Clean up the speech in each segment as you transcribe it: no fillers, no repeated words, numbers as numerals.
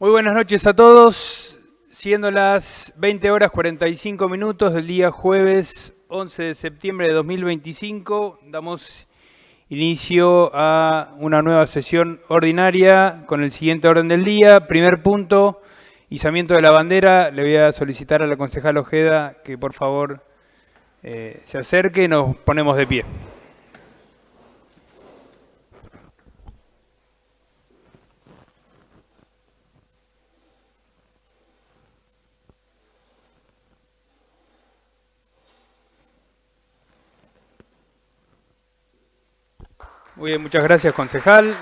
Muy buenas noches a todos, siendo las 20 horas 45 minutos del día jueves 11 de septiembre de 2025, damos inicio a una nueva sesión ordinaria con el siguiente orden del día. Primer punto, izamiento de la bandera. Le voy a solicitar a la concejal Ojeda que por favor se acerque y nos ponemos de pie. Muy bien, muchas gracias, concejal.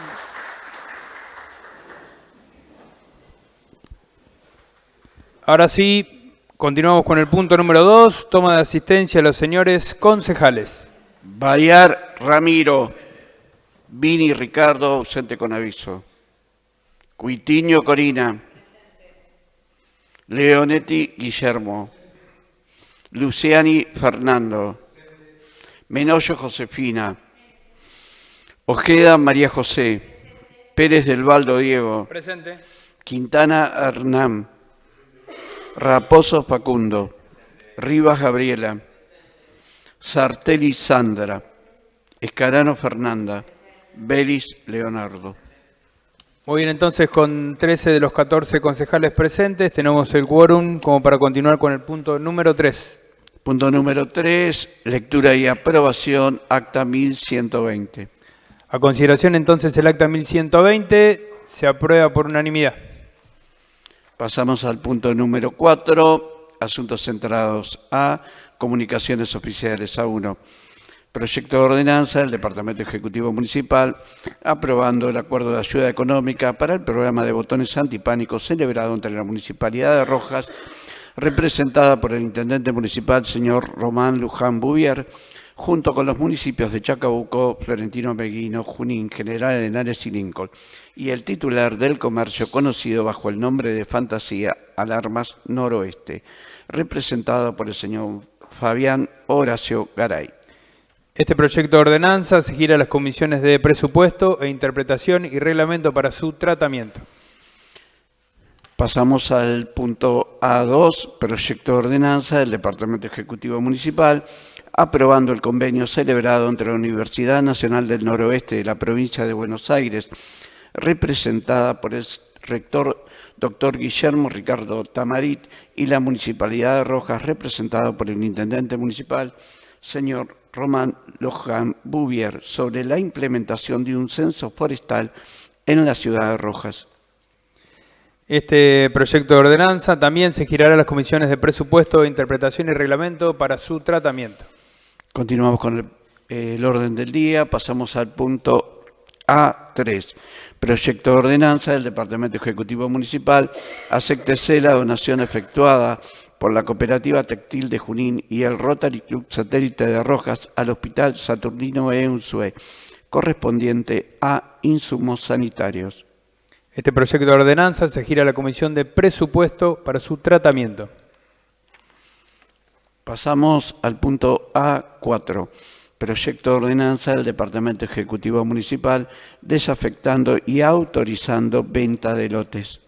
Ahora sí, continuamos con el punto número 2, toma de asistencia a los señores concejales. Bayar Ramiro, Vini Ricardo, ausente con aviso. Cuitiño Corina, Leonetti Guillermo, Luciani Fernando, Menoyo Josefina, Ojeda María José, Pérez del Valdo Diego, Presente. Quintana Hernán, Raposo Facundo, Rivas Gabriela, Sartelli Sandra, Escarano Fernanda, Belis Leonardo. Muy bien, entonces con 13 de los 14 concejales presentes tenemos el quórum como para continuar con el punto número 3. Punto número 3, lectura y aprobación, acta 1120. A consideración entonces el acta 1120 se aprueba por unanimidad. Pasamos al punto número 4, asuntos centrados a comunicaciones oficiales A1. Proyecto de ordenanza del Departamento Ejecutivo Municipal aprobando el acuerdo de ayuda económica para el programa de botones antipánico celebrado entre la Municipalidad de Rojas, representada por el Intendente Municipal, señor Román Luján Bouvier, junto con los municipios de Chacabuco, Florentino Meguino, Junín, General Henares y Lincoln, y el titular del comercio conocido bajo el nombre de Fantasía Alarmas Noroeste, representado por el señor Fabián Horacio Garay. Este proyecto de ordenanza se gira a las comisiones de presupuesto e interpretación y reglamento para su tratamiento. Pasamos al punto A2, proyecto de ordenanza del Departamento Ejecutivo Municipal, aprobando el convenio celebrado entre la Universidad Nacional del Noroeste de la provincia de Buenos Aires, representada por el rector doctor Guillermo Ricardo Tamarit, y la Municipalidad de Rojas, representado por el Intendente Municipal, señor Román Luján Bouvier, sobre la implementación de un censo forestal en la ciudad de Rojas. Este proyecto de ordenanza también se girará a las comisiones de presupuesto, interpretación y reglamento para su tratamiento. Continuamos con el orden del día, pasamos al punto A3. Proyecto de ordenanza del Departamento Ejecutivo Municipal, acéptese la donación efectuada por la Cooperativa Textil de Junín y el Rotary Club Satélite de Rojas al Hospital Saturnino Eunsué, correspondiente a insumos sanitarios. Este proyecto de ordenanza se gira a la Comisión de Presupuesto para su tratamiento. Pasamos al punto A4. Proyecto de ordenanza del Departamento Ejecutivo Municipal desafectando y autorizando venta de lotes.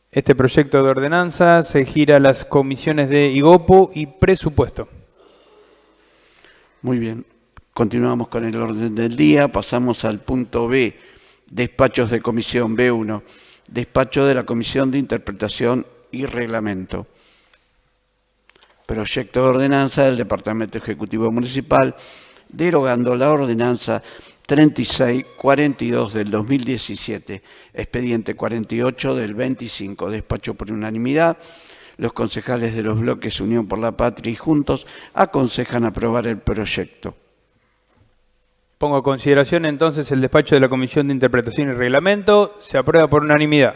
Este proyecto de ordenanza se gira a las comisiones de IGOPO y Presupuesto. Muy bien, continuamos con el orden del día, pasamos al punto B, despachos de comisión B1, despacho de la Comisión de Interpretación y Reglamento. Proyecto de ordenanza del Departamento Ejecutivo Municipal, derogando la ordenanza 3642 del 2017, expediente 48 del 25, despacho por unanimidad. Los concejales de los bloques Unión por la Patria y Juntos aconsejan aprobar el proyecto. Pongo a consideración entonces el despacho de la Comisión de Interpretación y Reglamento. Se aprueba por unanimidad.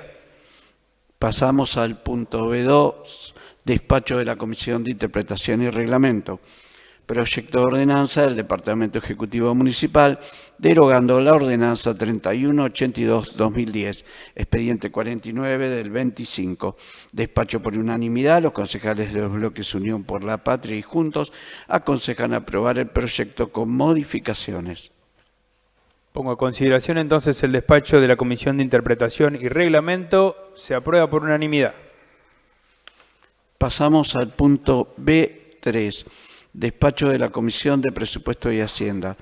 Pasamos al punto B2, despacho de la Comisión de Interpretación y Reglamento. Proyecto de ordenanza del Departamento Ejecutivo Municipal, derogando la ordenanza 3182-2010, expediente 49 del 25. Despacho por unanimidad, los concejales de los bloques Unión por la Patria y Juntos aconsejan aprobar el proyecto con modificaciones. Pongo a consideración entonces el despacho de la Comisión de Interpretación y Reglamento. Se aprueba por unanimidad. Pasamos al punto B3, despacho de la Comisión de Presupuesto y Hacienda.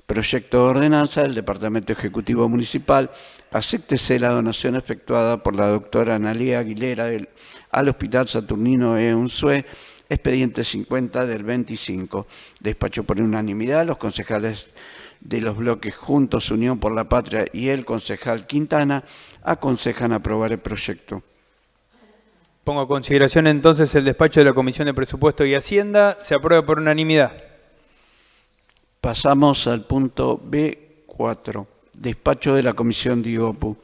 Proyecto de ordenanza del Departamento Ejecutivo Municipal. Acéptese la donación efectuada por la doctora Analía Aguilera al Hospital Saturnino E. Unzué, expediente 50 del 25. Despacho por unanimidad. Los concejales de los bloques Juntos, Unión por la Patria y el concejal Quintana aconsejan aprobar el proyecto. Pongo a consideración entonces el despacho de la Comisión de Presupuesto y Hacienda. Se aprueba por unanimidad. Pasamos al punto B4, despacho de la Comisión de IGOPU.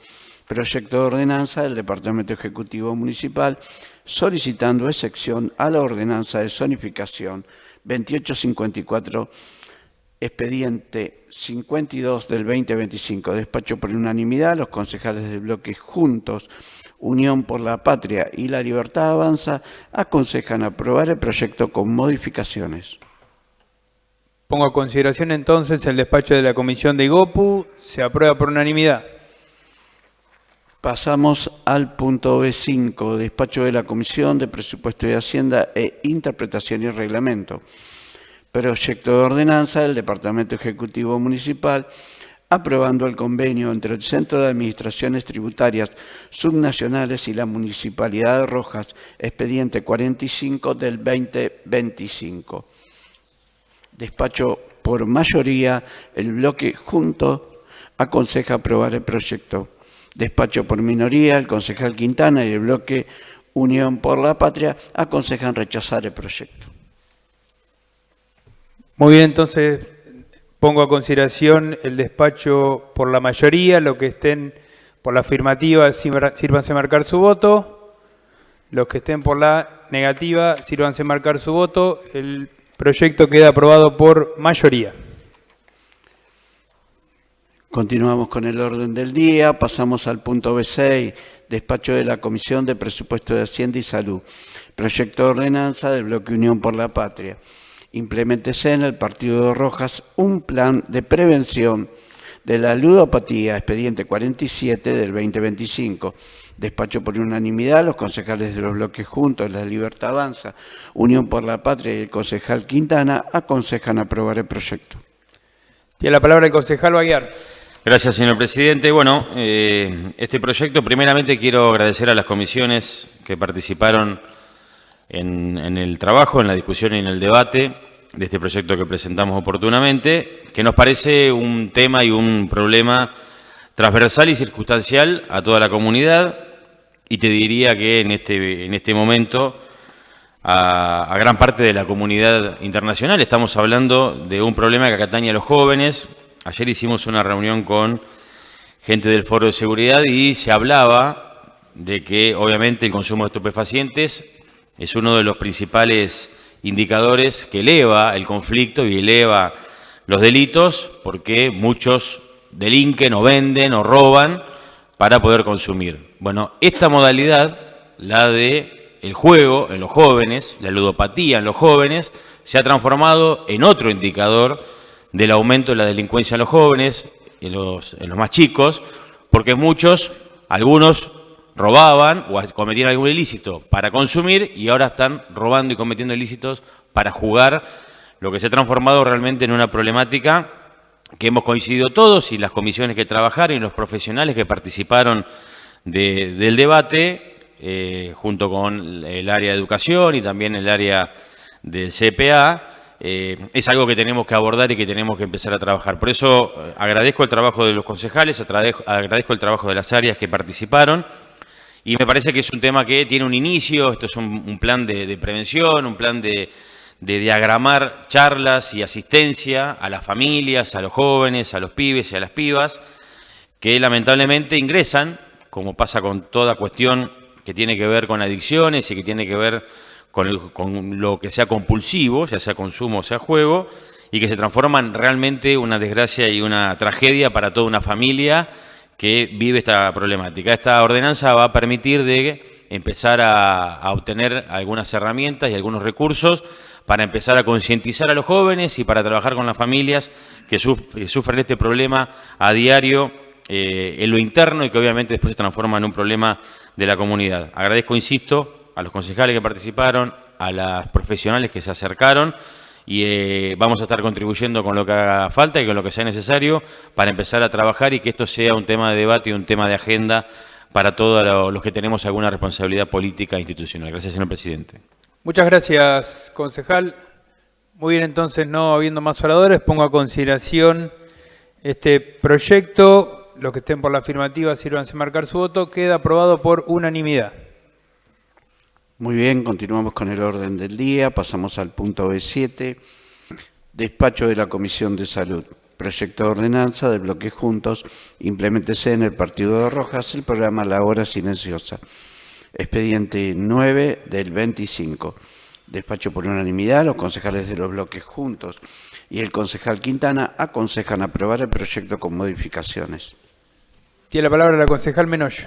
Proyecto de ordenanza del Departamento Ejecutivo Municipal solicitando excepción a la ordenanza de zonificación 2854, expediente 52 del 2025. Despacho por unanimidad. Los concejales del bloque Juntos, Unión por la Patria y la Libertad Avanza aconsejan aprobar el proyecto con modificaciones. Pongo a consideración entonces el despacho de la Comisión de IGOPU. Se aprueba por unanimidad. Pasamos al punto B5, despacho de la Comisión de Presupuesto y Hacienda e Interpretación y Reglamento. Proyecto de ordenanza del Departamento Ejecutivo Municipal aprobando el convenio entre el Centro de Administraciones Tributarias Subnacionales y la Municipalidad de Rojas, expediente 45 del 2025. Despacho por mayoría, el bloque Junto aconseja aprobar el proyecto. Despacho por minoría, el concejal Quintana y el bloque Unión por la Patria aconsejan rechazar el proyecto. Muy bien, entonces pongo a consideración el despacho por la mayoría. Los que estén por la afirmativa, sírvanse a marcar su voto. Los que estén por la negativa, sírvanse a marcar su voto. El proyecto queda aprobado por mayoría. Continuamos con el orden del día. Pasamos al punto B6, despacho de la Comisión de Presupuesto de Hacienda y Salud. Proyecto de ordenanza del bloque Unión por la Patria. Impleméntese en el partido de Rojas un plan de prevención de la ludopatía, expediente 47 del 2025. Despacho por unanimidad, los concejales de los bloques Juntos, la Libertad Avanza, Unión por la Patria y el concejal Quintana aconsejan aprobar el proyecto. Tiene la palabra el concejal Baguiar. Gracias, señor presidente. Bueno, este proyecto, primeramente quiero agradecer a las comisiones que participaron en el trabajo, en la discusión y en el debate de este proyecto que presentamos oportunamente, que nos parece un tema y un problema transversal y circunstancial a toda la comunidad, y te diría que en este momento a gran parte de la comunidad internacional. Estamos hablando de un problema que atañe a los jóvenes. Ayer hicimos una reunión con gente del Foro de Seguridad y se hablaba de que obviamente el consumo de estupefacientes es uno de los principales indicadores que eleva el conflicto y eleva los delitos, porque muchos delinquen o venden o roban para poder consumir. Bueno, esta modalidad, la de el juego en los jóvenes, la ludopatía en los jóvenes, se ha transformado en otro indicador del aumento de la delincuencia en los jóvenes, en los más chicos, porque algunos robaban o cometían algún ilícito para consumir y ahora están robando y cometiendo ilícitos para jugar, lo que se ha transformado realmente en una problemática que hemos coincidido todos, y las comisiones que trabajaron y los profesionales que participaron del debate, junto con el área de educación y también el área del CPA, es algo que tenemos que abordar y que tenemos que empezar a trabajar. Por eso agradezco el trabajo de los concejales, agradezco el trabajo de las áreas que participaron, y me parece que es un tema que tiene un inicio. Esto es un plan de prevención, un plan de diagramar charlas y asistencia a las familias, a los jóvenes, a los pibes y a las pibas, que lamentablemente ingresan, como pasa con toda cuestión que tiene que ver con adicciones y que tiene que ver con lo que sea compulsivo, ya sea consumo o sea juego, y que se transforman realmente una desgracia y una tragedia para toda una familia que vive esta problemática. Esta ordenanza va a permitir de empezar a obtener algunas herramientas y algunos recursos para empezar a concientizar a los jóvenes y para trabajar con las familias que sufren este problema a diario en lo interno y que obviamente después se transforma en un problema de la comunidad. Agradezco, insisto, a los concejales que participaron, a las profesionales que se acercaron y vamos a estar contribuyendo con lo que haga falta y con lo que sea necesario para empezar a trabajar y que esto sea un tema de debate y un tema de agenda para todos los que tenemos alguna responsabilidad política e institucional. Gracias, señor presidente. Muchas gracias, concejal. Muy bien, entonces, no habiendo más oradores, pongo a consideración este proyecto. Los que estén por la afirmativa, sírvanse a marcar su voto. Queda aprobado por unanimidad. Muy bien, continuamos con el orden del día. Pasamos al punto B7, despacho de la Comisión de Salud. Proyecto de ordenanza del bloque Juntos. Impleméntese en el partido de Rojas el programa La Hora Silenciosa. Expediente 9 del 25. Despacho por unanimidad. Los concejales de los bloques Juntos y el concejal Quintana aconsejan aprobar el proyecto con modificaciones. Tiene la palabra la concejal Menoyo.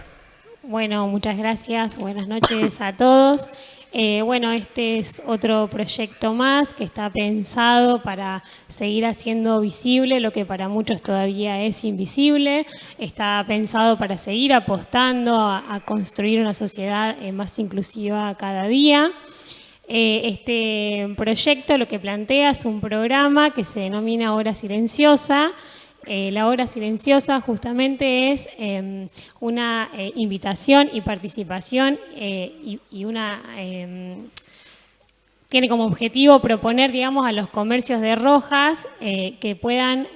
Bueno, muchas gracias. Buenas noches a todos. Bueno, este es otro proyecto más que está pensado para seguir haciendo visible lo que para muchos todavía es invisible. Está pensado para seguir apostando a construir una sociedad más inclusiva cada día. Este proyecto lo que plantea es un programa que se denomina Hora Silenciosa. La hora silenciosa justamente es una invitación y participación y una tiene como objetivo proponer, digamos, a los comercios de Rojas que puedan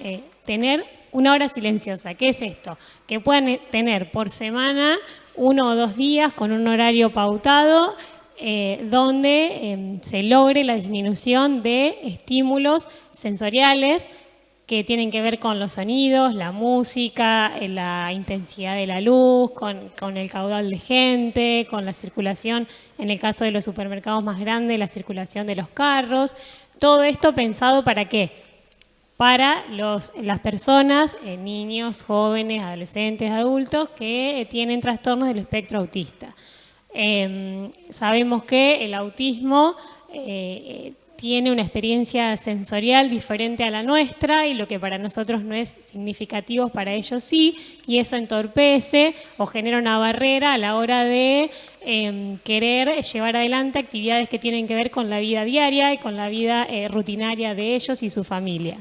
tener una hora silenciosa. ¿Qué es esto? Que puedan tener por semana 1 o 2 días con un horario pautado donde se logre la disminución de estímulos sensoriales que tienen que ver con los sonidos, la música, la intensidad de la luz, con el caudal de gente, con la circulación, en el caso de los supermercados más grandes, la circulación de los carros. Todo esto pensado ¿para qué? Para las personas, niños, jóvenes, adolescentes, adultos que tienen trastornos del espectro autista. Sabemos que el autismo tiene una experiencia sensorial diferente a la nuestra y lo que para nosotros no es significativo, para ellos sí, y eso entorpece o genera una barrera a la hora de querer llevar adelante actividades que tienen que ver con la vida diaria y con la vida rutinaria de ellos y su familia.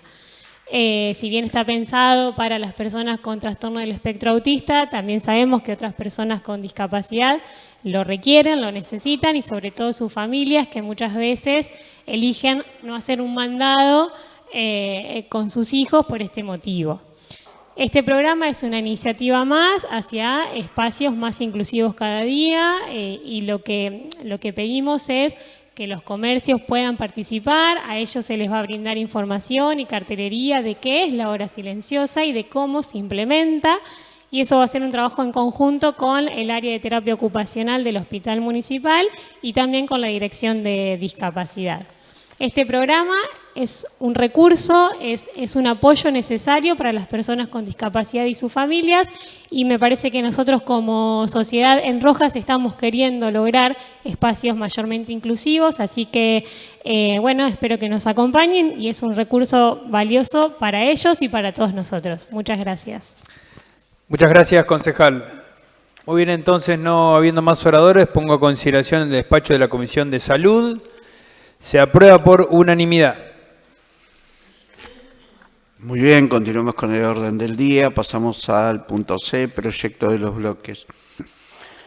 Si bien está pensado para las personas con trastorno del espectro autista, también sabemos que otras personas con discapacidad lo requieren, lo necesitan y sobre todo sus familias que muchas veces eligen no hacer un mandado con sus hijos por este motivo. Este programa es una iniciativa más hacia espacios más inclusivos cada día y lo que pedimos es que los comercios puedan participar, a ellos se les va a brindar información y cartelería de qué es la hora silenciosa y de cómo se implementa, y eso va a ser un trabajo en conjunto con el área de terapia ocupacional del Hospital Municipal y también con la Dirección de Discapacidad. Este programa es un recurso, es un apoyo necesario para las personas con discapacidad y sus familias, y me parece que nosotros como sociedad en Rojas estamos queriendo lograr espacios mayormente inclusivos, así que bueno, espero que nos acompañen y es un recurso valioso para ellos y para todos nosotros. Muchas gracias. Muchas gracias, concejal. Muy bien, entonces, no habiendo más oradores, pongo a consideración el despacho de la Comisión de Salud. Se aprueba por unanimidad. Muy bien, continuamos con el orden del día. Pasamos al punto C, proyecto de los bloques.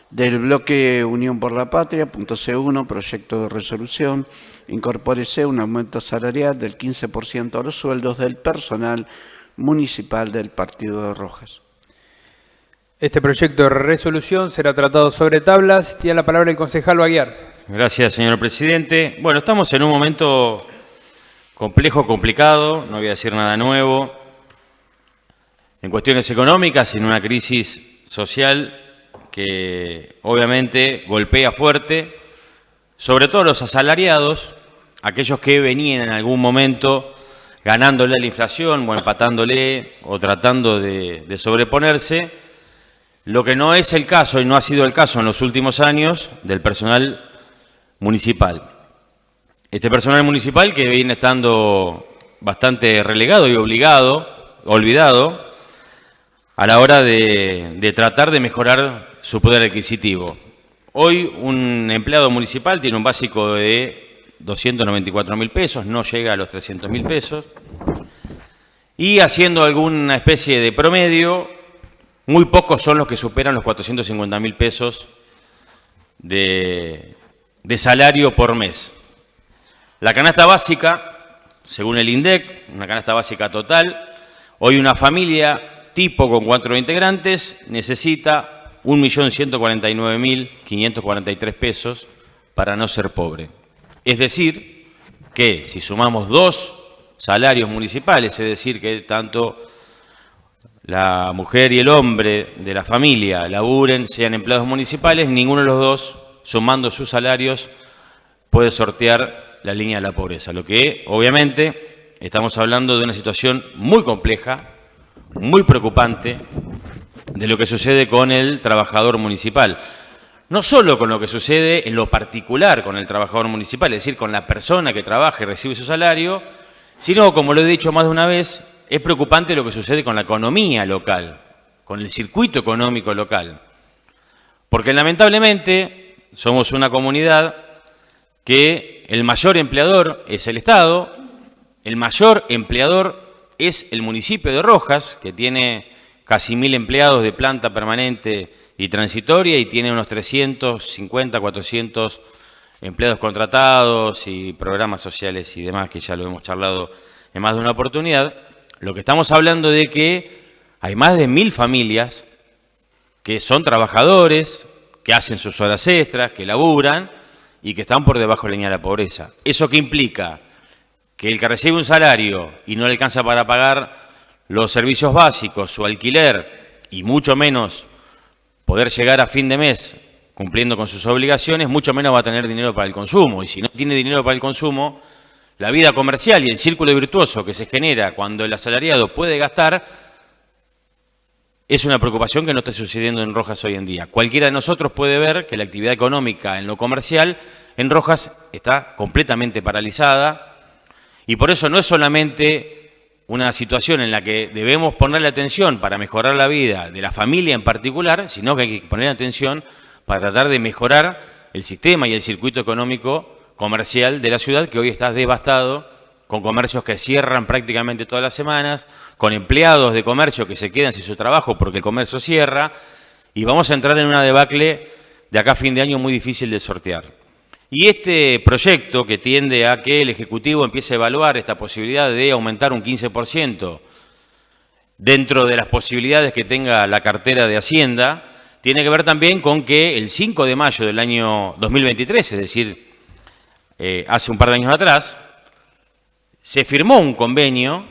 Del bloque Unión por la Patria, punto C1, proyecto de resolución. Incorpórese un aumento salarial del 15% a los sueldos del personal municipal del partido de Rojas. Este proyecto de resolución será tratado sobre tablas. Tiene la palabra el concejal Baguiar. Gracias, señor presidente. Bueno, estamos en un momento complejo, complicado, no voy a decir nada nuevo, en cuestiones económicas, en una crisis social que obviamente golpea fuerte, sobre todo los asalariados, aquellos que venían en algún momento ganándole a la inflación o empatándole o tratando de sobreponerse, lo que no es el caso y no ha sido el caso en los últimos años del personal municipal. Este personal municipal que viene estando bastante relegado y olvidado a la hora de tratar de mejorar su poder adquisitivo. Hoy un empleado municipal tiene un básico de 294.000 pesos, no llega a los 300.000 pesos, y haciendo alguna especie de promedio, muy pocos son los que superan los 450.000 pesos de salario por mes. La canasta básica, según el INDEC, una canasta básica total, hoy una familia tipo con 4 integrantes necesita 1.149.543 pesos para no ser pobre. Es decir, que si sumamos 2 salarios municipales, es decir, que tanto la mujer y el hombre de la familia laburen, sean empleados municipales, ninguno de los dos, sumando sus salarios, puede sortear la línea de la pobreza. Lo que, obviamente, estamos hablando de una situación muy compleja, muy preocupante, de lo que sucede con el trabajador municipal. No solo con lo que sucede en lo particular con el trabajador municipal, es decir, con la persona que trabaja y recibe su salario, sino, como lo he dicho más de una vez, es preocupante lo que sucede con la economía local, con el circuito económico local. Porque lamentablemente somos una comunidad que el mayor empleador es el Estado, el mayor empleador es el municipio de Rojas, que tiene casi 1.000 empleados de planta permanente y transitoria y tiene unos 350, 400 empleados contratados y programas sociales y demás, que ya lo hemos charlado en más de una oportunidad. Lo que estamos hablando de que hay más de 1.000 familias que son trabajadores, que hacen sus horas extras, que laburan y que están por debajo de la línea de la pobreza. ¿Eso qué implica? Que el que recibe un salario y no le alcanza para pagar los servicios básicos, su alquiler y mucho menos poder llegar a fin de mes cumpliendo con sus obligaciones, mucho menos va a tener dinero para el consumo. Y si no tiene dinero para el consumo, la vida comercial y el círculo virtuoso que se genera cuando el asalariado puede gastar es una preocupación que no está sucediendo en Rojas hoy en día. Cualquiera de nosotros puede ver que la actividad económica en lo comercial en Rojas está completamente paralizada y por eso no es solamente una situación en la que debemos ponerle atención para mejorar la vida de la familia en particular, sino que hay que poner atención para tratar de mejorar el sistema y el circuito económico comercial de la ciudad, que hoy está devastado, con comercios que cierran prácticamente todas las semanas, con empleados de comercio que se quedan sin su trabajo porque el comercio cierra, y vamos a entrar en una debacle de acá a fin de año muy difícil de sortear. Y este proyecto, que tiende a que el Ejecutivo empiece a evaluar esta posibilidad de aumentar un 15% dentro de las posibilidades que tenga la cartera de Hacienda, tiene que ver también con que el 5 de mayo del año 2023, es decir, hace un par de años atrás, se firmó un convenio,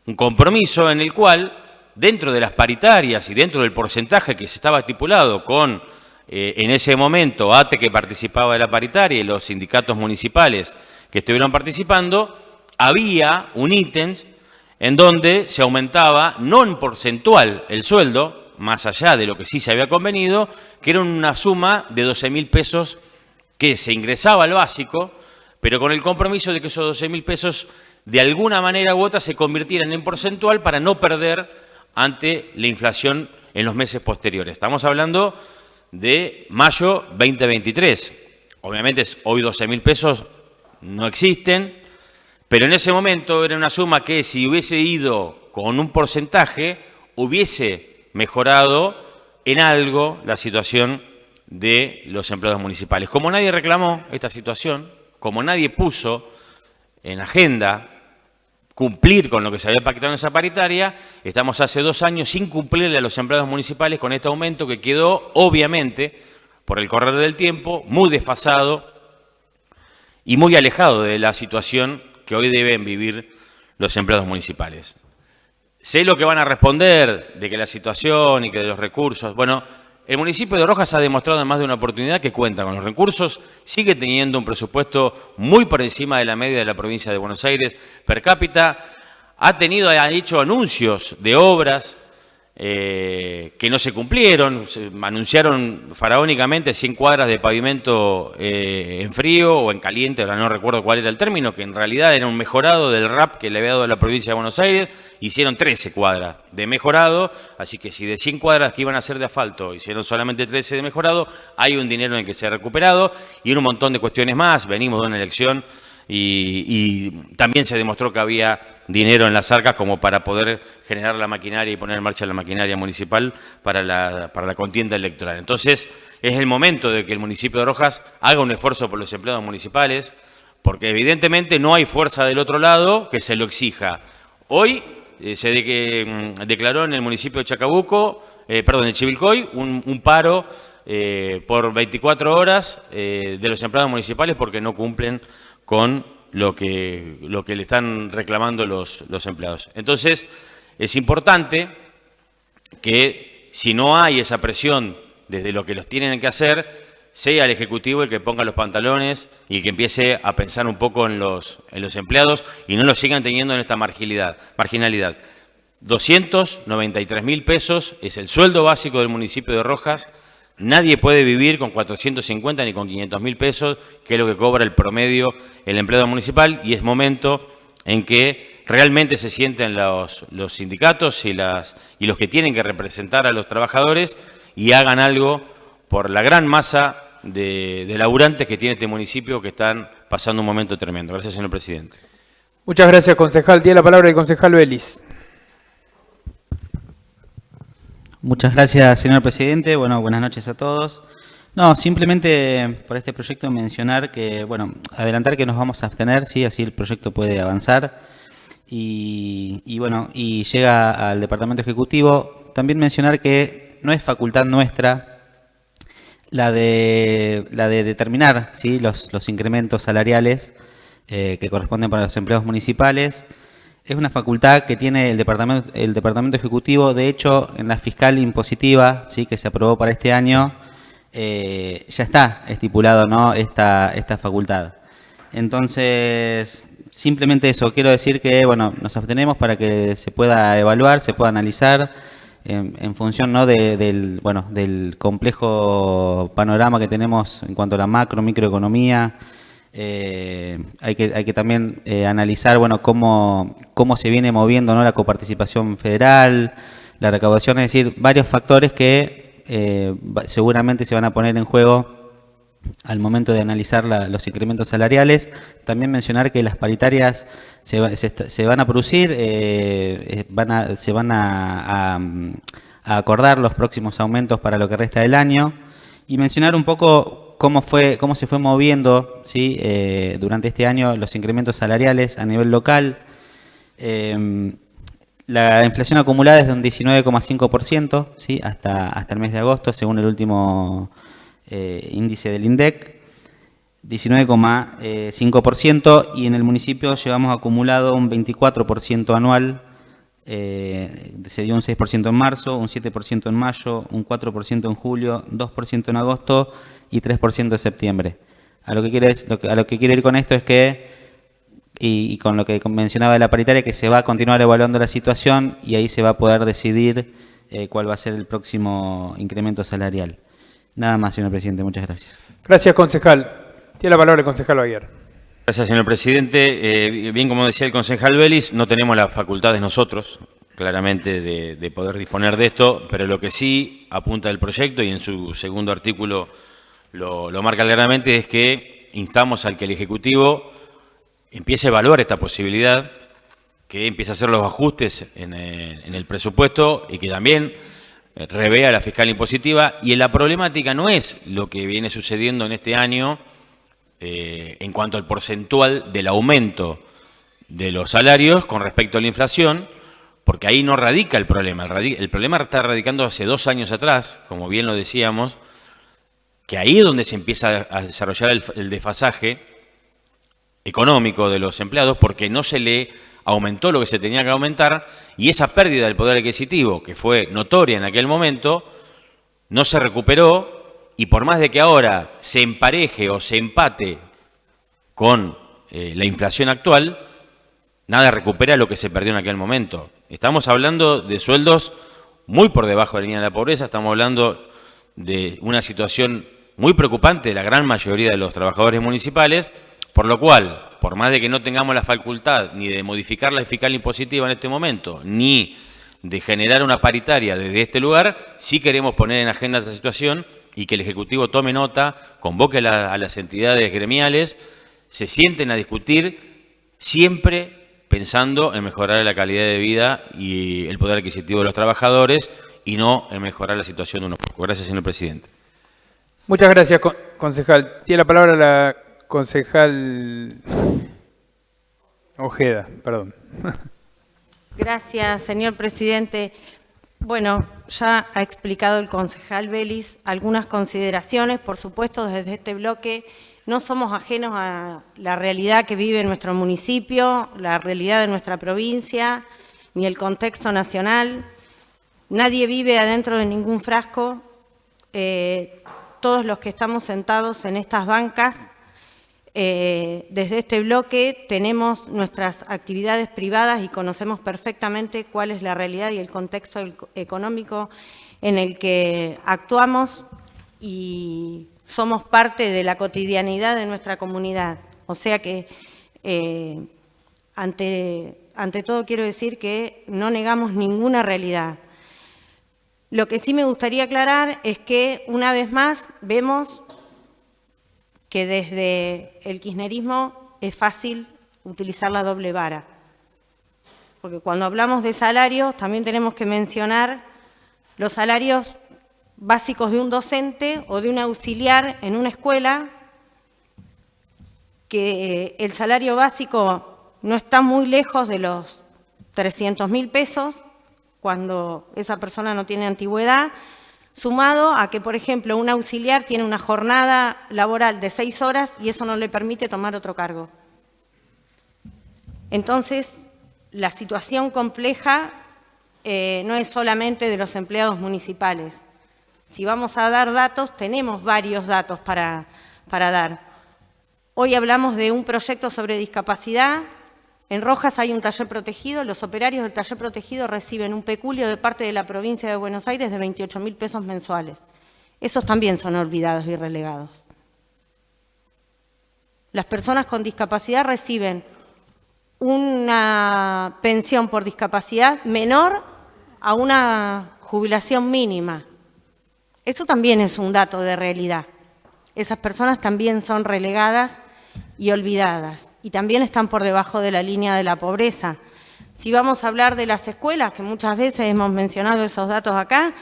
un compromiso en el cual, dentro de las paritarias y dentro del porcentaje que se estaba estipulado con, en ese momento, ATE, que participaba de la paritaria, y los sindicatos municipales que estuvieron participando, había un ítem en donde se aumentaba, no en porcentual, el sueldo, más allá de lo que sí se había convenido, que era una suma de 12.000 pesos que se ingresaba al básico, pero con el compromiso de que esos 12.000 pesos de alguna manera u otra se convirtieran en porcentual para no perder ante la inflación en los meses posteriores. Estamos hablando de mayo 2023. Obviamente hoy 12.000 pesos no existen, pero en ese momento era una suma que si hubiese ido con un porcentaje hubiese mejorado en algo la situación de los empleados municipales. Como nadie reclamó esta situación, como nadie puso en agenda cumplir con lo que se había pactado en esa paritaria, estamos hace 2 años sin cumplirle a los empleados municipales con este aumento que quedó, obviamente, por el correr del tiempo, muy desfasado y muy alejado de la situación que hoy deben vivir los empleados municipales. Sé lo que van a responder de que la situación y que de los recursos. Bueno, el municipio de Rojas ha demostrado en más de una oportunidad que cuenta con los recursos, sigue teniendo un presupuesto muy por encima de la media de la provincia de Buenos Aires per cápita, ha hecho anuncios de obras que no se cumplieron. Anunciaron faraónicamente 100 cuadras de pavimento en frío o en caliente, ahora no recuerdo cuál era el término, que en realidad era un mejorado del RAP que le había dado la provincia de Buenos Aires. Hicieron 13 cuadras de mejorado, así que si de 100 cuadras que iban a ser de asfalto hicieron solamente 13 de mejorado, hay un dinero en el que se ha recuperado y en un montón de cuestiones más. Venimos de una elección y también se demostró que había dinero en las arcas como para poder generar la maquinaria y poner en marcha la maquinaria municipal para la contienda electoral. Entonces, es el momento de que el municipio de Rojas haga un esfuerzo por los empleados municipales, porque evidentemente no hay fuerza del otro lado que se lo exija. Hoy se declaró en el municipio de Chacabuco, de Chivilcoy, un paro por 24 horas de los empleados municipales porque no cumplen con lo que le están reclamando los empleados. Entonces, es importante que si no hay esa presión desde lo que los tienen que hacer, sea el Ejecutivo el que ponga los pantalones y el que empiece a pensar un poco en los empleados y no los sigan teniendo en esta marginalidad. 293.000 pesos es el sueldo básico del municipio de Rojas. Nadie puede vivir con 450 ni con 500.000 pesos, que es lo que cobra el promedio el empleado municipal, y es momento en que realmente se sienten los sindicatos y los que tienen que representar a los trabajadores y hagan algo por la gran masa de laburantes que tiene este municipio que están pasando un momento tremendo. Gracias, señor presidente. Muchas gracias, concejal. Tiene la palabra el concejal Vélez. Muchas gracias, señor presidente. Bueno, buenas noches a todos. No, simplemente por este proyecto mencionar que, bueno, adelantar que nos vamos a abstener, sí, así el proyecto puede avanzar y bueno, y llega al Departamento Ejecutivo. También mencionar que no es facultad nuestra la de determinar, sí, los incrementos salariales que corresponden para los empleados municipales. Es una facultad que tiene el Departamento Ejecutivo. De hecho, en la fiscal impositiva, sí, que se aprobó para este año, ya está estipulado, ¿no?, esta facultad. Entonces, simplemente eso. Quiero decir que, bueno, nos abstenemos para que se pueda evaluar, se pueda analizar en función, ¿no?, del complejo panorama que tenemos en cuanto a la microeconomía. Hay que también analizar, bueno, cómo se viene moviendo, ¿no?, la coparticipación federal, la recaudación, es decir, varios factores que seguramente se van a poner en juego al momento de analizar los incrementos salariales. También mencionar que las paritarias se van a producir, se van a acordar los próximos aumentos para lo que resta del año, y mencionar un poco cómo se fue moviendo, ¿sí?, durante este año los incrementos salariales a nivel local. La inflación acumulada es de un 19,5%, ¿sí?, hasta el mes de agosto, según el último índice del INDEC, 19,5%, y en el municipio llevamos acumulado un 24% anual. Se dio un 6% en marzo, un 7% en mayo, un 4% en julio, 2% en agosto y 3% en septiembre. A lo que quiero ir con esto es que, y con lo que mencionaba de la paritaria, que se va a continuar evaluando la situación y ahí se va a poder decidir cuál va a ser el próximo incremento salarial. Nada más, señor presidente. Muchas gracias. Gracias, concejal. Tiene la palabra el concejal Aguiar. Gracias, señor presidente. Bien, como decía el concejal Vélez, no tenemos las facultades nosotros, claramente, de poder disponer de esto, pero lo que sí apunta el proyecto, y en su segundo artículo lo marca claramente, es que instamos al que el Ejecutivo empiece a evaluar esta posibilidad, que empiece a hacer los ajustes en el presupuesto y que también revea la fiscal impositiva. Y la problemática no es lo que viene sucediendo en este año en cuanto al porcentual del aumento de los salarios con respecto a la inflación, porque ahí no radica el problema. El problema está radicando hace 2 años atrás, como bien lo decíamos, que ahí es donde se empieza a desarrollar el desfasaje económico de los empleados, porque no se le aumentó lo que se tenía que aumentar, y esa pérdida del poder adquisitivo, que fue notoria en aquel momento, no se recuperó. Y por más de que ahora se empareje o se empate con la inflación actual, nada recupera lo que se perdió en aquel momento. Estamos hablando de sueldos muy por debajo de la línea de la pobreza. Estamos hablando de una situación muy preocupante de la gran mayoría de los trabajadores municipales, por lo cual, por más de que no tengamos la facultad ni de modificar la fiscal impositiva en este momento, ni de generar una paritaria desde este lugar, sí queremos poner en agenda esta situación y que el Ejecutivo tome nota, convoque a las entidades gremiales, se sienten a discutir siempre pensando en mejorar la calidad de vida y el poder adquisitivo de los trabajadores y no en mejorar la situación de unos pocos. Gracias, señor presidente. Muchas gracias, concejal. Tiene la palabra la concejal Ojeda, perdón. Gracias, señor presidente. Bueno, ya ha explicado el concejal Vélez algunas consideraciones. Por supuesto, desde este bloque no somos ajenos a la realidad que vive nuestro municipio, la realidad de nuestra provincia, ni el contexto nacional. Nadie vive adentro de ningún frasco. Todos los que estamos sentados en estas bancas, desde este bloque tenemos nuestras actividades privadas y conocemos perfectamente cuál es la realidad y el contexto económico en el que actuamos y somos parte de la cotidianidad de nuestra comunidad. O sea que, ante todo quiero decir que no negamos ninguna realidad. Lo que sí me gustaría aclarar es que, una vez más, vemos que desde el kirchnerismo es fácil utilizar la doble vara. Porque cuando hablamos de salarios, también tenemos que mencionar los salarios básicos de un docente o de un auxiliar en una escuela, que el salario básico no está muy lejos de los 300.000 pesos, cuando esa persona no tiene antigüedad, sumado a que, por ejemplo, un auxiliar tiene una jornada laboral de 6 horas y eso no le permite tomar otro cargo. Entonces, la situación compleja no es solamente de los empleados municipales. Si vamos a dar datos, tenemos varios datos para dar. Hoy hablamos de un proyecto sobre discapacidad. En Rojas hay un taller protegido. Los operarios del taller protegido reciben un peculio de parte de la provincia de Buenos Aires de 28.000 pesos mensuales. Esos también son olvidados y relegados. Las personas con discapacidad reciben una pensión por discapacidad menor a una jubilación mínima. Eso también es un dato de realidad. Esas personas también son relegadas y olvidadas, y también están por debajo de la línea de la pobreza. Si vamos a hablar de las escuelas, que muchas veces hemos mencionado esos datos acá,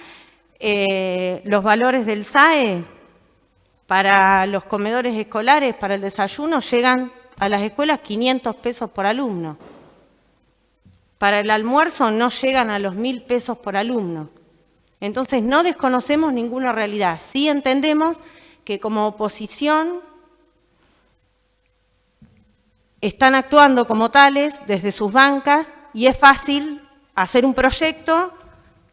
los valores del SAE para los comedores escolares, para el desayuno, llegan a las escuelas 500 pesos por alumno. Para el almuerzo no llegan a los 1.000 pesos por alumno. Entonces no desconocemos ninguna realidad. Sí entendemos que como oposición están actuando como tales desde sus bancas y es fácil hacer un proyecto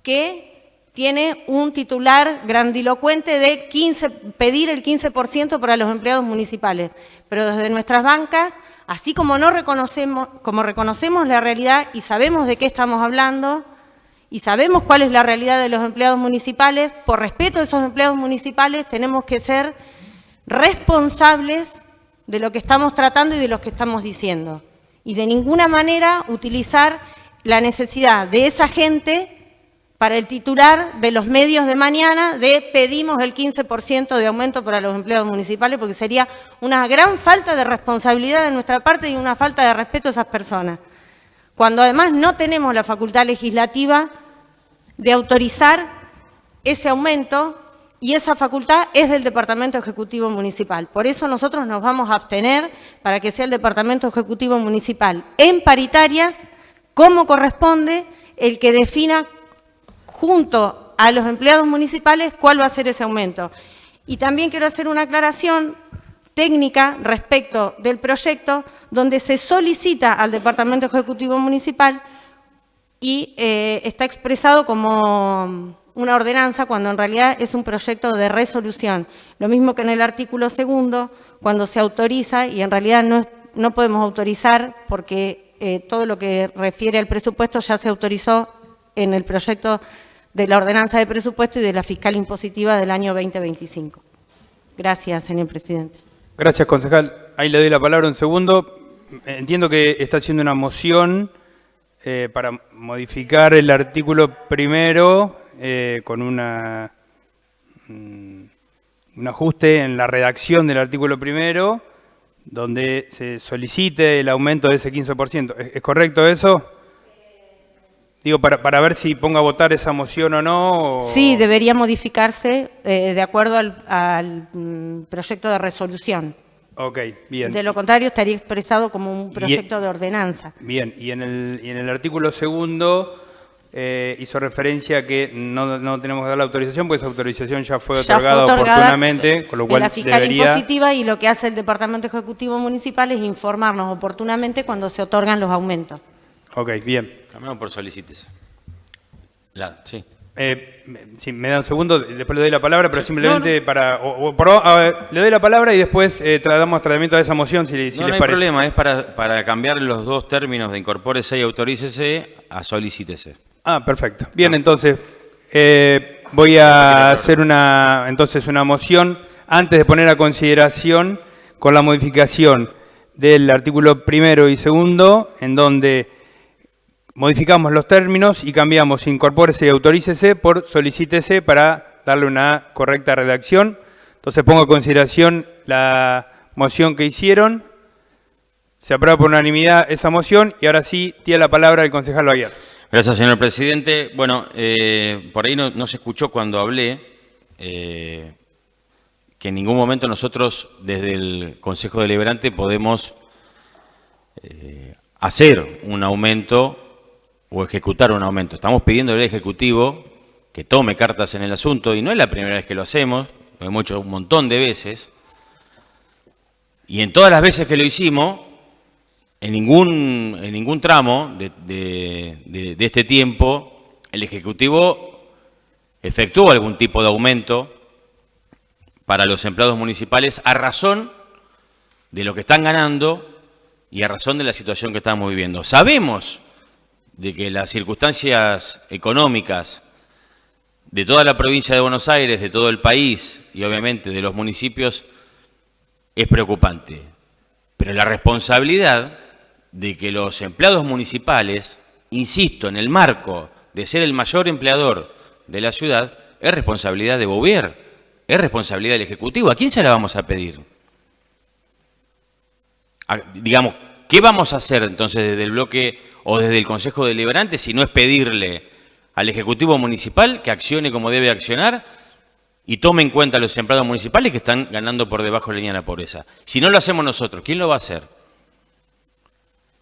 que tiene un titular grandilocuente de pedir el 15% para los empleados municipales. Pero desde nuestras bancas, así como reconocemos la realidad y sabemos de qué estamos hablando y sabemos cuál es la realidad de los empleados municipales, por respeto a esos empleados municipales tenemos que ser responsables de lo que estamos tratando y de lo que estamos diciendo. Y de ninguna manera utilizar la necesidad de esa gente para el titular de los medios de mañana de pedimos el 15% de aumento para los empleados municipales, porque sería una gran falta de responsabilidad de nuestra parte y una falta de respeto a esas personas. Cuando además no tenemos la facultad legislativa de autorizar ese aumento, y esa facultad es del Departamento Ejecutivo Municipal. Por eso nosotros nos vamos a abstener para que sea el Departamento Ejecutivo Municipal en paritarias, como corresponde, el que defina junto a los empleados municipales cuál va a ser ese aumento. Y también quiero hacer una aclaración técnica respecto del proyecto, donde se solicita al Departamento Ejecutivo Municipal y está expresado como una ordenanza, cuando en realidad es un proyecto de resolución. Lo mismo que en el artículo 2, cuando se autoriza, y en realidad no podemos autorizar porque todo lo que refiere al presupuesto ya se autorizó en el proyecto de la ordenanza de presupuesto y de la fiscal impositiva del año 2025. Gracias, señor presidente. Gracias, concejal. Ahí le doy la palabra un segundo. Entiendo que está haciendo una moción para modificar el artículo primero con un ajuste en la redacción del artículo primero, donde se solicite el aumento de ese 15%. ¿Es correcto eso? Digo, para ver si pongo a votar esa moción o no. Sí, debería modificarse de acuerdo al proyecto de resolución. Ok, bien. De lo contrario, estaría expresado como un proyecto de ordenanza. Bien, y en el artículo segundo hizo referencia a que no tenemos que dar la autorización, porque esa autorización ya fue otorgada oportunamente, con lo cual la fiscal debería... impositiva, y lo que hace el Departamento Ejecutivo Municipal es informarnos oportunamente cuando se otorgan los aumentos. Ok, bien. Cambiamos por solicítese. Sí. Sí, me da un segundo, después le doy la palabra, pero Sí, simplemente para... a ver, le doy la palabra y después damos tratamiento a esa moción, si les No hay parece. problema, es para cambiar los dos términos de incorpórese y autorícese a solicítese. Ah, perfecto. Bien, entonces, voy a hacer una moción antes de poner a consideración con la modificación del artículo primero y segundo, en donde modificamos los términos y cambiamos incorpórese y autorícese por solicítese para darle una correcta redacción. Entonces pongo a consideración la moción que hicieron. Se aprueba por unanimidad esa moción y ahora sí tiene la palabra el concejal Baguiar. Gracias, señor presidente. Bueno, por ahí no se escuchó cuando hablé que en ningún momento nosotros desde el Consejo Deliberante podemos hacer un aumento o ejecutar un aumento. Estamos pidiéndole al Ejecutivo que tome cartas en el asunto y no es la primera vez que lo hacemos, lo hemos hecho un montón de veces y en todas las veces que lo hicimos, en ningún tramo de este tiempo el Ejecutivo efectuó algún tipo de aumento para los empleados municipales a razón de lo que están ganando y a razón de la situación que estamos viviendo. Sabemos de que las circunstancias económicas de toda la provincia de Buenos Aires, de todo el país y obviamente de los municipios es preocupante. Pero la responsabilidad de que los empleados municipales, insisto, en el marco de ser el mayor empleador de la ciudad, es responsabilidad de Bouvier, es responsabilidad del Ejecutivo. ¿A quién se la vamos a pedir? Digamos, ¿qué vamos a hacer entonces desde el bloque o desde el Consejo Deliberante si no es pedirle al Ejecutivo Municipal que accione como debe accionar y tome en cuenta a los empleados municipales que están ganando por debajo de la línea de la pobreza? Si no lo hacemos nosotros, ¿quién lo va a hacer?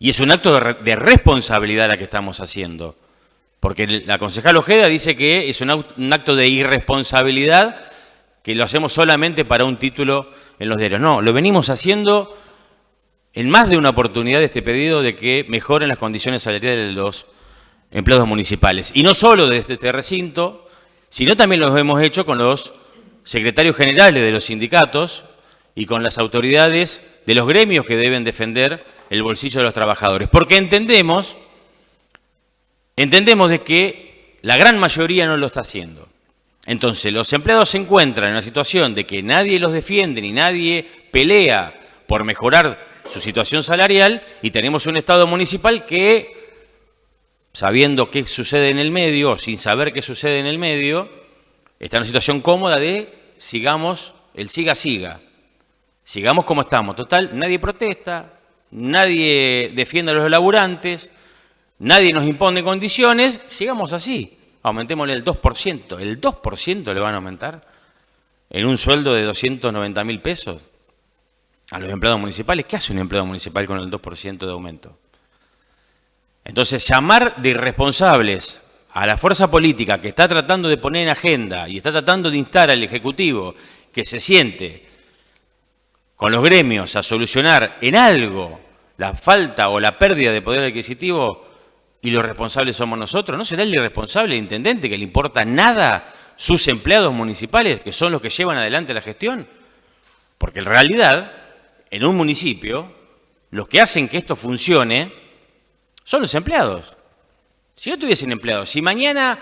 Y es un acto de responsabilidad la que estamos haciendo, porque la concejal Ojeda dice que es un acto de irresponsabilidad que lo hacemos solamente para un título en los diarios. No, lo venimos haciendo en más de una oportunidad de este pedido de que mejoren las condiciones salariales de los empleados municipales. Y no solo desde este recinto, sino también lo hemos hecho con los secretarios generales de los sindicatos y con las autoridades de los gremios que deben defender el bolsillo de los trabajadores. Porque entendemos de que la gran mayoría no lo está haciendo. Entonces, los empleados se encuentran en una situación de que nadie los defiende ni nadie pelea por mejorar su situación salarial y tenemos un Estado municipal que, sabiendo qué sucede en el medio, o sin saber qué sucede en el medio, está en una situación cómoda de sigamos el siga. Sigamos como estamos. Total, nadie protesta, nadie defiende a los laburantes, nadie nos impone condiciones, sigamos así. Aumentémosle el 2%. ¿El 2% le van a aumentar en un sueldo de 290.000 pesos? A los empleados municipales. ¿Qué hace un empleado municipal con el 2% de aumento? Entonces, llamar de irresponsables a la fuerza política que está tratando de poner en agenda y está tratando de instar al Ejecutivo que se siente con los gremios a solucionar en algo la falta o la pérdida de poder adquisitivo y los responsables somos nosotros, ¿no será el irresponsable el intendente que le importa nada sus empleados municipales, que son los que llevan adelante la gestión? Porque en realidad, en un municipio, los que hacen que esto funcione son los empleados. Si no tuviesen empleados, si mañana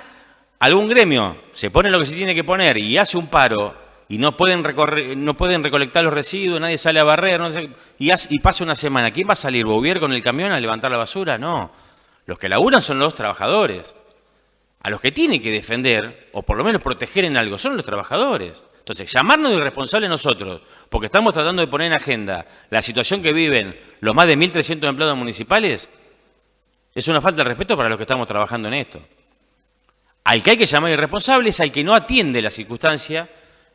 algún gremio se pone lo que se tiene que poner y hace un paro y no pueden recolectar los residuos, nadie sale a barrer, y pasa una semana, ¿quién va a salir? ¿Bouvier con el camión a levantar la basura? No. Los que laburan son los trabajadores. A los que tienen que defender, o por lo menos proteger en algo, son los trabajadores. Entonces, llamarnos de irresponsables nosotros, porque estamos tratando de poner en agenda la situación que viven los más de 1.300 empleados municipales, es una falta de respeto para los que estamos trabajando en esto. Al que hay que llamar irresponsable es al que no atiende la circunstancia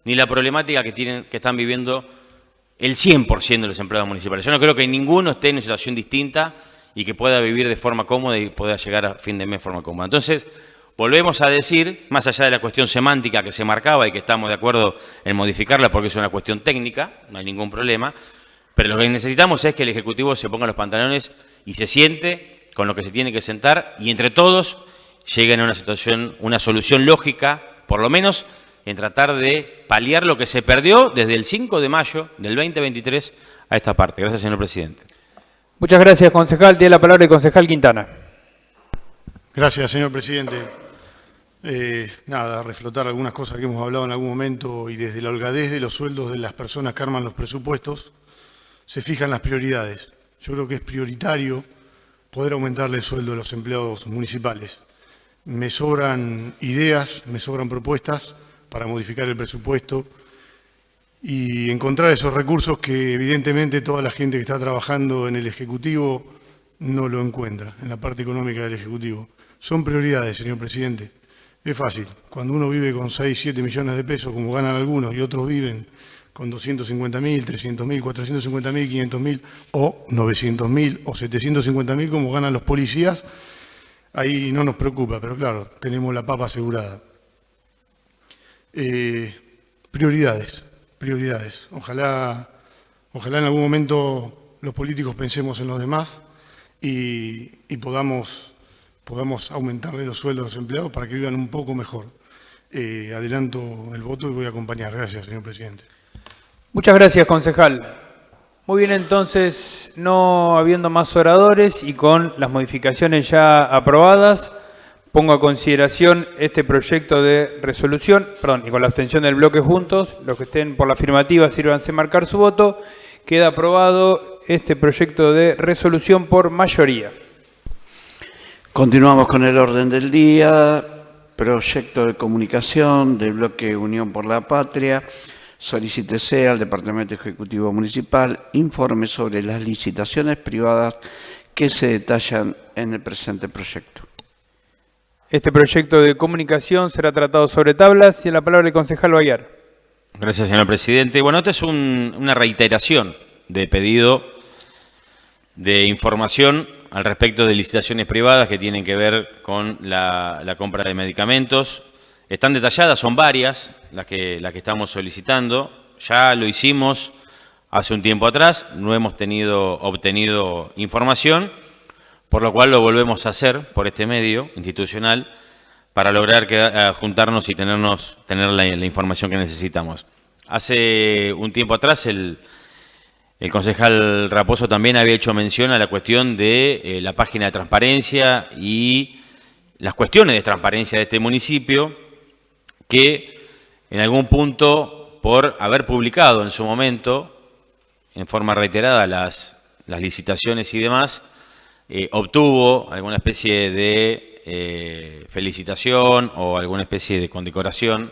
ni la problemática que están viviendo el 100% de los empleados municipales. Yo no creo que ninguno esté en una situación distinta y que pueda vivir de forma cómoda y pueda llegar a fin de mes de forma cómoda. Entonces, volvemos a decir, más allá de la cuestión semántica que se marcaba y que estamos de acuerdo en modificarla porque es una cuestión técnica, no hay ningún problema, pero lo que necesitamos es que el Ejecutivo se ponga los pantalones y se siente con lo que se tiene que sentar y entre todos lleguen a una solución lógica, por lo menos en tratar de paliar lo que se perdió desde el 5 de mayo del 2023 a esta parte. Gracias, señor presidente. Muchas gracias, concejal. Tiene la palabra el concejal Quintana. Gracias, señor presidente. Reflotar algunas cosas que hemos hablado en algún momento y desde la holgadez de los sueldos de las personas que arman los presupuestos se fijan las prioridades. Yo creo que es prioritario poder aumentarle el sueldo a los empleados municipales. Me sobran ideas, me sobran propuestas para modificar el presupuesto y encontrar esos recursos que evidentemente toda la gente que está trabajando en el Ejecutivo no lo encuentra, en la parte económica del Ejecutivo. Son prioridades, señor presidente. Es fácil. Cuando uno vive con 6, 7 millones de pesos, como ganan algunos, y otros viven con 250.000, 300.000, 450.000, 500.000 o 900.000 o 750.000 como ganan los policías, ahí no nos preocupa, pero claro, tenemos la papa asegurada. Prioridades. Ojalá en algún momento los políticos pensemos en los demás y podamos aumentarle los sueldos a los empleados para que vivan un poco mejor. Adelanto el voto y voy a acompañar. Gracias, señor presidente. Muchas gracias, concejal. Muy bien, entonces, no habiendo más oradores y con las modificaciones ya aprobadas, pongo a consideración este proyecto de resolución, y con la abstención del bloque juntos, los que estén por la afirmativa sírvanse marcar su voto. Queda aprobado este proyecto de resolución por mayoría. Continuamos con el orden del día. Proyecto de comunicación del bloque Unión por la Patria. Solicítese al Departamento Ejecutivo Municipal informe sobre las licitaciones privadas que se detallan en el presente proyecto. Este proyecto de comunicación será tratado sobre tablas y en la palabra el concejal Bayar. Gracias, señor presidente. Bueno, esta es una reiteración de pedido de información al respecto de licitaciones privadas que tienen que ver con la compra de medicamentos. Están detalladas, son varias las que estamos solicitando. Ya lo hicimos hace un tiempo atrás, no hemos obtenido información, por lo cual lo volvemos a hacer por este medio institucional para lograr juntarnos y tener la información que necesitamos. Hace un tiempo atrás el concejal Raposo también había hecho mención a la cuestión de la página de transparencia y las cuestiones de transparencia de este municipio, que en algún punto, por haber publicado en su momento, en forma reiterada, las licitaciones y demás, obtuvo alguna especie de felicitación o alguna especie de condecoración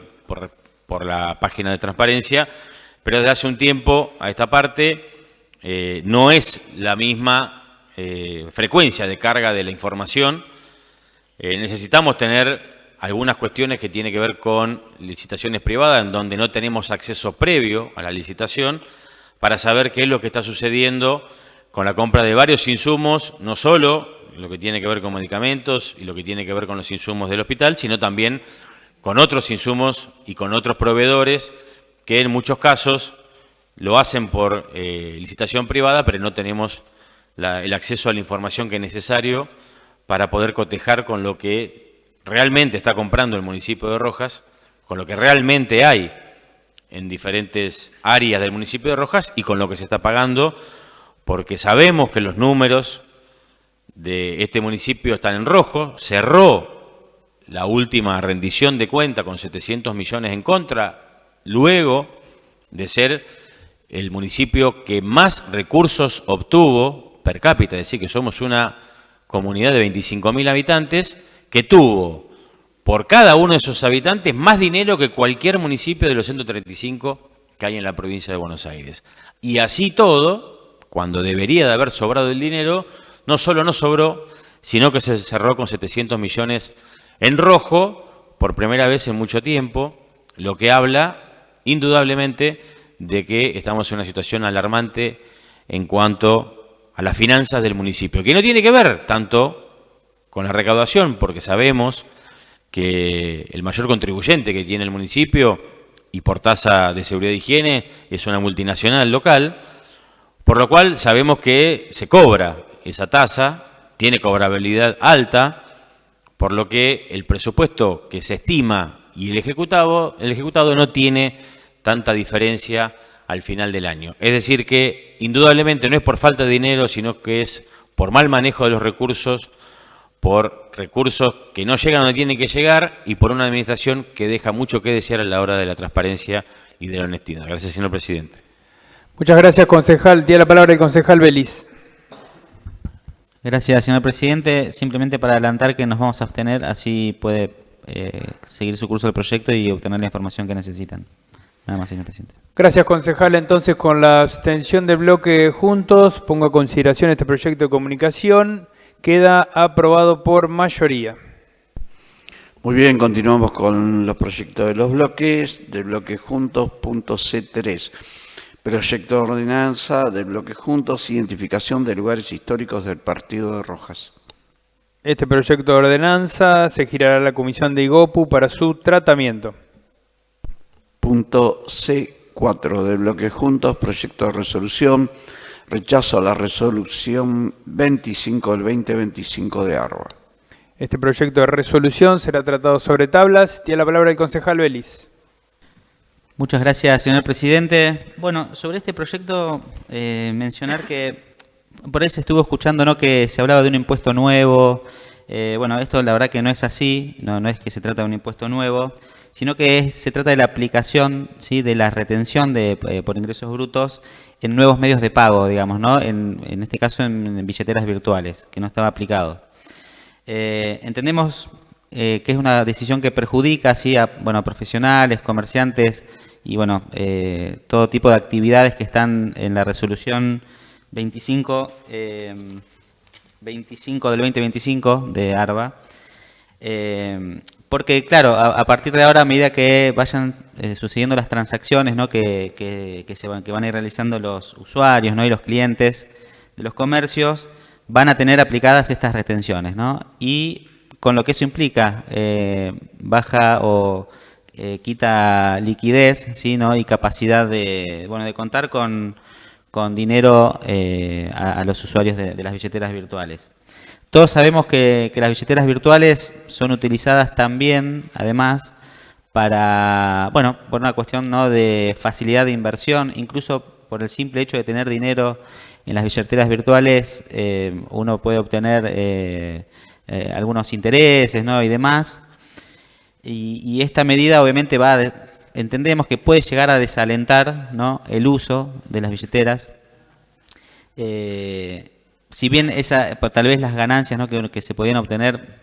por la página de transparencia, pero desde hace un tiempo a esta parte no es la misma frecuencia de carga de la información. Necesitamos tener algunas cuestiones que tienen que ver con licitaciones privadas, en donde no tenemos acceso previo a la licitación, para saber qué es lo que está sucediendo con la compra de varios insumos, no solo lo que tiene que ver con medicamentos y lo que tiene que ver con los insumos del hospital, sino también con otros insumos y con otros proveedores que en muchos casos lo hacen por licitación privada, pero no tenemos el acceso a la información que es necesario para poder cotejar con lo que realmente está comprando el municipio de Rojas, con lo que realmente hay en diferentes áreas del municipio de Rojas y con lo que se está pagando, porque sabemos que los números de este municipio están en rojo. Cerró la última rendición de cuenta con 700 millones en contra, luego de ser el municipio que más recursos obtuvo per cápita, es decir, que somos una comunidad de 25.000 habitantes que tuvo por cada uno de esos habitantes más dinero que cualquier municipio de los 135 que hay en la provincia de Buenos Aires. Y así todo, cuando debería de haber sobrado el dinero, no solo no sobró, sino que se cerró con 700 millones en rojo por primera vez en mucho tiempo, lo que habla indudablemente de que estamos en una situación alarmante en cuanto a las finanzas del municipio, que no tiene que ver tanto con la recaudación, porque sabemos que el mayor contribuyente que tiene el municipio y por tasa de seguridad e higiene es una multinacional local, por lo cual sabemos que se cobra esa tasa, tiene cobrabilidad alta, por lo que el presupuesto que se estima y el ejecutado no tiene tanta diferencia al final del año. Es decir que indudablemente no es por falta de dinero, sino que es por mal manejo de los recursos, por recursos que no llegan donde tienen que llegar y por una administración que deja mucho que desear a la hora de la transparencia y de la honestidad. Gracias, señor presidente. Muchas gracias, concejal. Tiene la palabra el concejal Belis. Gracias, señor presidente. Simplemente para adelantar que nos vamos a abstener, así puede seguir su curso del proyecto y obtener la información que necesitan. Nada más, señor presidente. Gracias, concejal. Entonces, con la abstención del bloque Juntos, pongo a consideración este proyecto de comunicación. Queda aprobado por mayoría. Muy bien, continuamos con los proyectos de los bloques. Del bloque Juntos, punto C3. Proyecto de ordenanza del bloque Juntos, identificación de lugares históricos del Partido de Rojas. Este proyecto de ordenanza se girará a la Comisión de IGOPU para su tratamiento. Punto C4 del bloque Juntos, proyecto de resolución, rechazo a la resolución 25 del 2025 de ARBA. Este proyecto de resolución será tratado sobre tablas. Tiene la palabra el concejal Belis. Muchas gracias, señor presidente. Bueno, sobre este proyecto, mencionar que por ahí se estuvo escuchando, ¿no?, que se hablaba de un impuesto nuevo. Bueno, esto la verdad que no es así, no es que se trata de un impuesto nuevo, sino que se trata de la aplicación, ¿sí?, de la retención por ingresos brutos en nuevos medios de pago, digamos, ¿no? En este caso en billeteras virtuales, que no estaba aplicado. Entendemos que es una decisión que perjudica, ¿sí?, a profesionales, comerciantes y todo tipo de actividades que están en la resolución 25 del 2025 de ARBA. Porque, claro, a partir de ahora, a medida que vayan sucediendo las transacciones, ¿no?, que van a ir realizando los usuarios, ¿no?, y los clientes de los comercios, van a tener aplicadas estas retenciones, ¿no? Y con lo que eso implica, baja o quita liquidez, ¿sí?, ¿no?, y capacidad de contar con dinero a los usuarios de las billeteras virtuales. Todos sabemos que las billeteras virtuales son utilizadas también, además, para, por una cuestión, ¿no?, de facilidad de inversión, incluso por el simple hecho de tener dinero en las billeteras virtuales, uno puede obtener algunos intereses, ¿no?, y demás. Y esta medida obviamente entendemos que puede llegar a desalentar, ¿no?, el uso de las billeteras. Si bien tal vez las ganancias, ¿no?, que se podían obtener,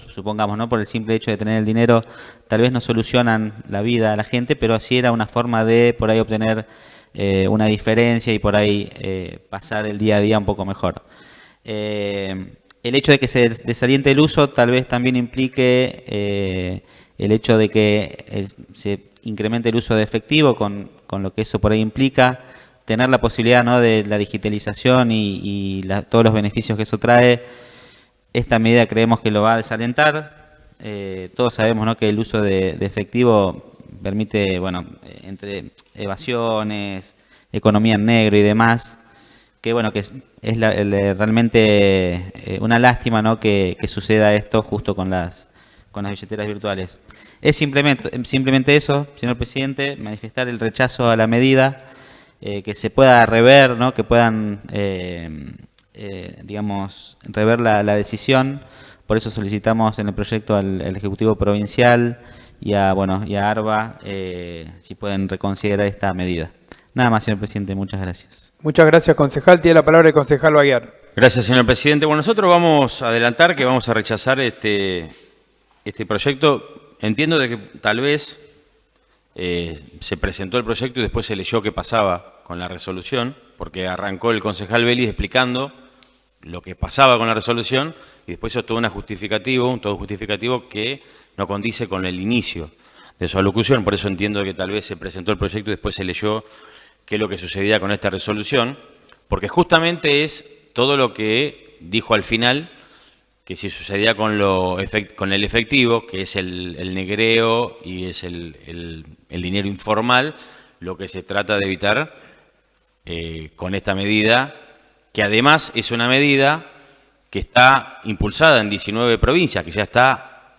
supongamos, ¿no?, por el simple hecho de tener el dinero, tal vez no solucionan la vida a la gente, pero así era una forma de por ahí obtener una diferencia y por ahí pasar el día a día un poco mejor. El hecho de que se desaliente el uso tal vez también implique el hecho de que se incremente el uso de efectivo, con lo que eso por ahí implica, tener la posibilidad, ¿no?, de la digitalización y todos los beneficios que eso trae. Esta medida creemos que lo va a desalentar. Todos sabemos, ¿no?, que el uso de efectivo permite, entre evasiones, economía en negro y demás, que es realmente una lástima, ¿no?, que suceda esto justo con las billeteras virtuales. Es simplemente eso, señor presidente, manifestar el rechazo a la medida, que se pueda rever, ¿no?, que puedan, rever la decisión, Por eso solicitamos en el proyecto al Ejecutivo Provincial y a ARBA si pueden reconsiderar esta medida. Nada más, señor presidente, muchas gracias. Muchas gracias, concejal. Tiene la palabra el concejal Baguiar. Gracias, señor presidente. Bueno, nosotros vamos a adelantar que vamos a rechazar este proyecto. Entiendo de que tal vez se presentó el proyecto y después se leyó qué pasaba con la resolución, porque arrancó el concejal Vélez explicando lo que pasaba con la resolución y después hizo todo un justificativo que no condice con el inicio de su alocución. Por eso entiendo que tal vez se presentó el proyecto y después se leyó qué es lo que sucedía con esta resolución, porque justamente es todo lo que dijo al final, que si sucedía con el efectivo, que es el negreo y es el dinero informal, lo que se trata de evitar con esta medida, que además es una medida que está impulsada en 19 provincias, que ya está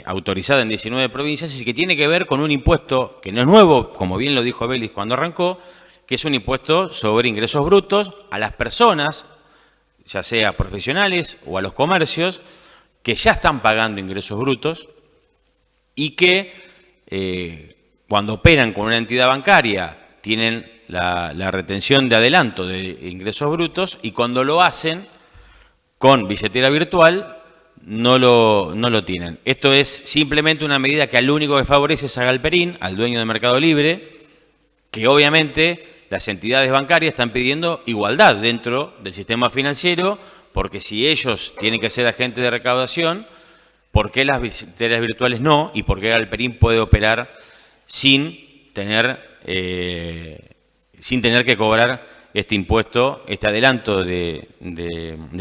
autorizada en 19 provincias y que tiene que ver con un impuesto que no es nuevo, como bien lo dijo Vélez cuando arrancó, que es un impuesto sobre ingresos brutos a las personas, ya sea profesionales o a los comercios, que ya están pagando ingresos brutos y que cuando operan con una entidad bancaria tienen la retención de adelanto de ingresos brutos y cuando lo hacen con billetera virtual no lo tienen. Esto es simplemente una medida que al único que favorece es a Galperín, al dueño de Mercado Libre, que obviamente las entidades bancarias están pidiendo igualdad dentro del sistema financiero, porque si ellos tienen que ser agentes de recaudación, ¿por qué las billeteras virtuales no? ¿Y por qué Galperín puede operar sin tener que cobrar este impuesto, este adelanto de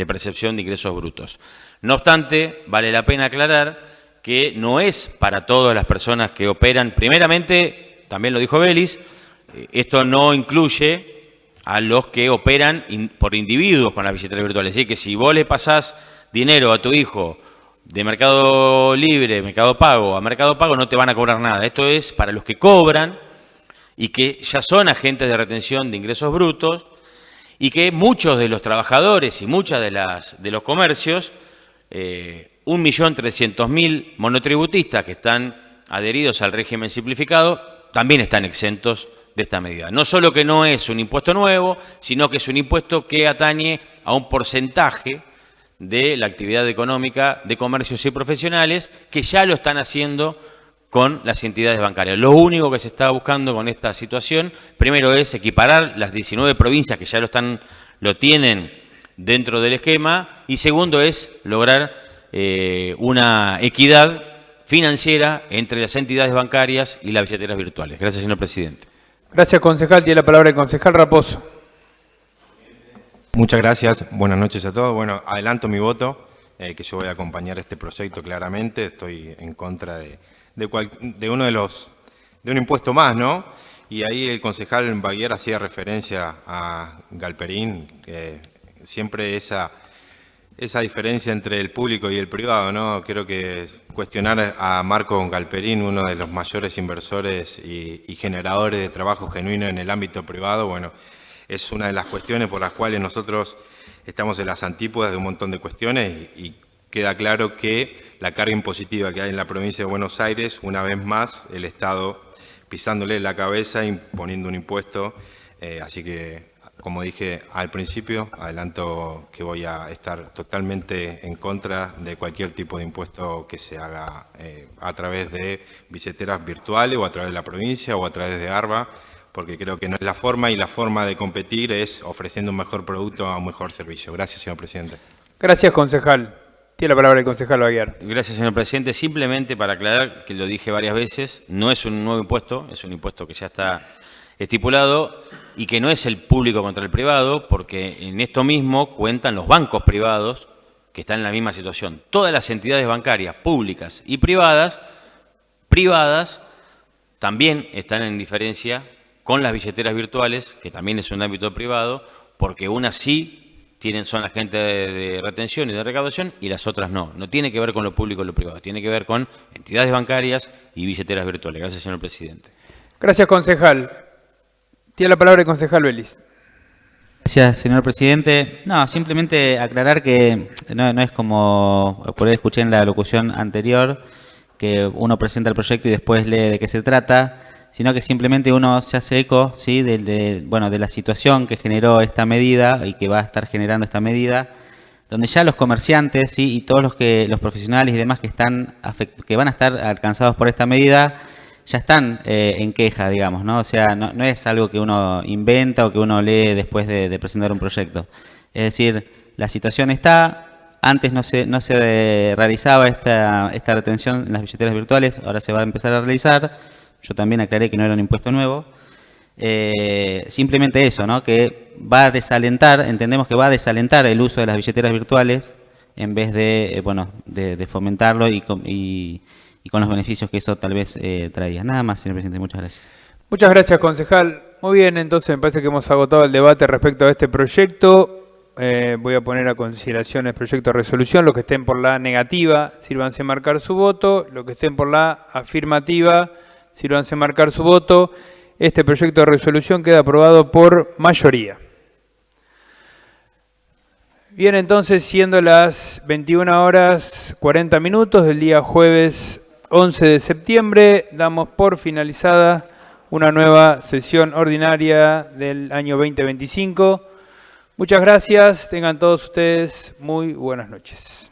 percepción de ingresos brutos? No obstante, vale la pena aclarar que no es para todas las personas que operan. Primeramente, también lo dijo Vélez, esto no incluye a los que operan por individuos con las billeteras virtuales. Es decir, que si vos le pasás dinero a tu hijo de Mercado Libre, Mercado Pago, a Mercado Pago, no te van a cobrar nada. Esto es para los que cobran y que ya son agentes de retención de ingresos brutos y que muchos de los trabajadores y muchas de los comercios, 1.300.000 monotributistas que están adheridos al régimen simplificado, también están exentos de esta medida. No solo que no es un impuesto nuevo, sino que es un impuesto que atañe a un porcentaje de la actividad económica de comercios y profesionales que ya lo están haciendo con las entidades bancarias. Lo único que se está buscando con esta situación, primero es equiparar las 19 provincias que ya lo tienen dentro del esquema, y segundo es lograr una equidad financiera entre las entidades bancarias y las billeteras virtuales. Gracias, señor presidente. Gracias, concejal. Tiene la palabra el concejal Raposo. Muchas gracias. Buenas noches a todos. Bueno, adelanto mi voto, que yo voy a acompañar este proyecto claramente. Estoy en contra de un impuesto más, ¿no? Y ahí el concejal Baguiar hacía referencia a Galperín, siempre esa diferencia entre el público y el privado, ¿no? Creo que cuestionar a Marco Galperín, uno de los mayores inversores y generadores de trabajo genuino en el ámbito privado, bueno, es una de las cuestiones por las cuales nosotros estamos en las antípodas de un montón de cuestiones y queda claro que la carga impositiva que hay en la provincia de Buenos Aires, una vez más, el Estado pisándole la cabeza, imponiendo un impuesto, así que, como dije al principio, adelanto que voy a estar totalmente en contra de cualquier tipo de impuesto que se haga a través de billeteras virtuales o a través de la provincia o a través de ARBA, porque creo que no es la forma, y la forma de competir es ofreciendo un mejor producto a un mejor servicio. Gracias, señor presidente. Gracias, concejal. Tiene la palabra el concejal Baguiar. Gracias, señor presidente. Simplemente para aclarar, que lo dije varias veces, no es un nuevo impuesto, es un impuesto que ya está estipulado y que no es el público contra el privado, porque en esto mismo cuentan los bancos privados que están en la misma situación. Todas las entidades bancarias públicas y privadas también están en diferencia con las billeteras virtuales, que también es un ámbito privado, porque unas sí son agentes de retención y de recaudación y las otras no. No tiene que ver con lo público y lo privado, tiene que ver con entidades bancarias y billeteras virtuales. Gracias, señor presidente. Gracias, concejal. Tiene la palabra el concejal Vélez. Gracias, señor presidente. No, simplemente aclarar que no es como por ahí escuché en la locución anterior, que uno presenta el proyecto y después lee de qué se trata, sino que simplemente uno se hace eco, ¿sí?, de la situación que generó esta medida y que va a estar generando esta medida, donde ya los comerciantes, ¿sí?, y todos los profesionales y demás que van a estar alcanzados por esta medida ya están en queja, digamos, ¿no? O sea, no es algo que uno inventa o que uno lee después de presentar un proyecto. Es decir, la situación está. Antes no se realizaba esta retención en las billeteras virtuales, ahora se va a empezar a realizar. Yo también aclaré que no era un impuesto nuevo. Simplemente eso, ¿no?, que va a desalentar, entendemos que va a desalentar el uso de las billeteras virtuales en vez de fomentarlo y con los beneficios que eso tal vez traía. Nada más, señor presidente, muchas gracias. Muchas gracias, concejal. Muy bien, entonces me parece que hemos agotado el debate respecto a este proyecto. Voy a poner a consideración el proyecto de resolución. Los que estén por la negativa, sírvanse a marcar su voto. Los que estén por la afirmativa, sírvanse a marcar su voto. Este proyecto de resolución queda aprobado por mayoría. Bien, entonces, siendo las 21:40 del día jueves 11 de septiembre, damos por finalizada una nueva sesión ordinaria del año 2025. Muchas gracias, tengan todos ustedes muy buenas noches.